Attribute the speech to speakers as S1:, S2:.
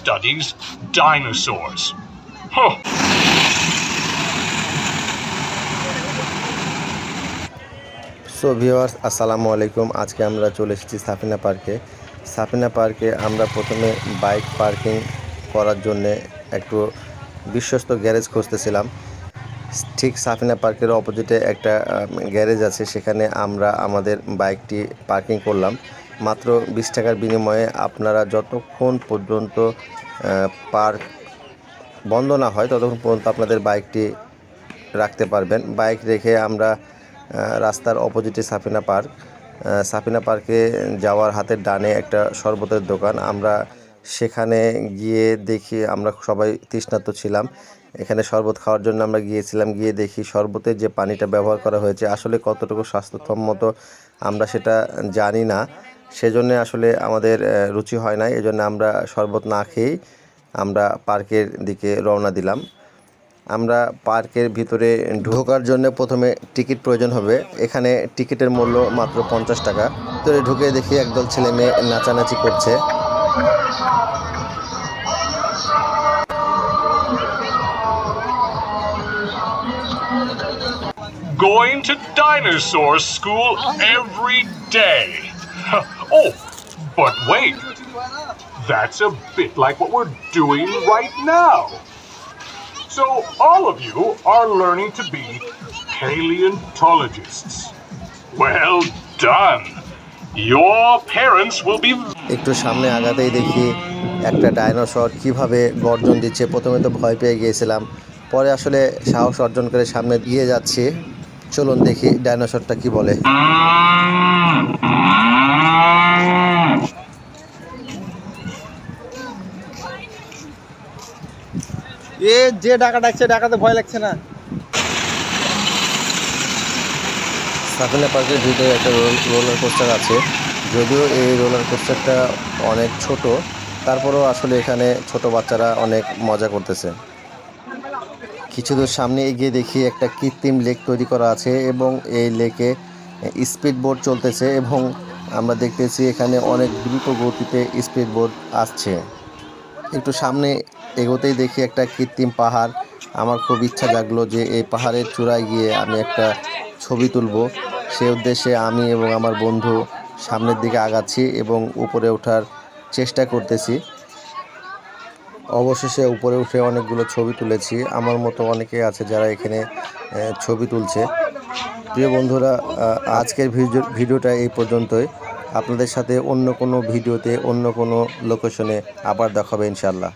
S1: studies dinosaurs. Huh.
S2: So viewers আসসালামু আলাইকুম। আজকে আমরা চলে এসেছি সাফিনা পার্কে। সাফিনা পার্কে আমরা প্রথমে বাইক পার্কিং করার জন্যে একটু বিশ্বস্ত গ্যারেজ খুঁজতেছিলাম। ঠিক সাফিনা পার্কের অপোজিটে একটা গ্যারেজ আছে, সেখানে আমরা আমাদের বাইকটি পার্কিং করলাম। মাত্র 20 টাকার বিনিময়ে আপনারা যতক্ষণ পর্যন্ত পার্ক বন্ধ না হয় ততক্ষণ পর্যন্ত আপনাদের বাইকটি রাখতে পারবেন। বাইক রেখে আমরা রাস্তার অপোজিটে সাফিনা পার্কে যাওয়ার হাতের ডানে একটা শরবতের দোকান। আমরা সেখানে গিয়ে দেখি, আমরা সবাই তৃষ্ণার্ত ছিলাম, এখানে শরবত খাওয়ার জন্য আমরা গিয়েছিলাম। গিয়ে দেখি শরবতের যে পানিটা ব্যবহার করা হয়েছে আসলে কতটুকু স্বাস্থ্যসম্মত আমরা সেটা জানি না, সেজন্য আসলে আমাদের রুচি হয় না। এজন্য আমরা শরবত না খেয়েই আমরা পার্কের দিকে রওনা দিলাম। আমরা পার্কের ভিতরে ঢোকার জন্য প্রথমে টিকিট প্রয়োজন হবে। এখানে টিকিটের মূল্য মাত্র 50 টাকা। ভিতরে ঢুকে দেখি একদল ছেলে মেয়ে নাচানাচি করছে।
S1: Going to dinosaur school every day. Oh, but wait. That's a bit like what we're doing right now. So all of you are learning to be paleontologists. Well done. Your parents will be...
S2: একটু সামনে আগাতেই দেখি একটা dinosaur কিভাবে গর্জন দিচ্ছে। প্রথমে তো ভয় পেয়ে গিয়েছিলাম, পরে আসলে সাহস অর্জন করে সামনে গিয়ে যাচ্ছি। চলুন দেখি ডাইনোসরটা কি বলে।
S3: এ যে ডাকা ডাকছে, ডাকাতে ভয় লাগছে না?
S2: সাফিনা পার্কের ভিতরে একটা রোলার কোস্টার আছে। যদিও এই রোলার কোস্টারটা অনেক ছোট, তারপরেও আসলে এখানে ছোট বাচ্চারা অনেক মজা করতেছে। কিছু দূর সামনে এগিয়ে দেখি একটা কৃত্রিম লেক তৈরি করা আছে এবং এই লেকে স্পিড বোট চলতেছে এবং আমরা দেখতেছি এখানে অনেক দ্রুত গতিতে স্পিড বোট আসছে। একটু সামনে এগোতেই দেখি একটা কৃত্রিম পাহাড়। আমার খুব ইচ্ছা জাগলো যে এই পাহাড়ের চূড়ায় গিয়ে আমি একটা ছবি তুলব। সেই উদ্দেশ্যে আমি এবং আমার বন্ধু সামনের দিকে আগাচ্ছি এবং উপরে ওঠার চেষ্টা করতেছি। অবশেষে উপরে উঠে অনেকগুলো ছবি তুলেছি। আমার মতো অনেকে আছে যারা এখানে ছবি তুলছে। প্রিয় বন্ধুরা, আজকের ভিডিওটা এই পর্যন্তই। আপনাদের সাথে অন্য কোনো ভিডিওতে অন্য কোনো লোকেশনে আবার দেখা হবে ইনশাআল্লাহ।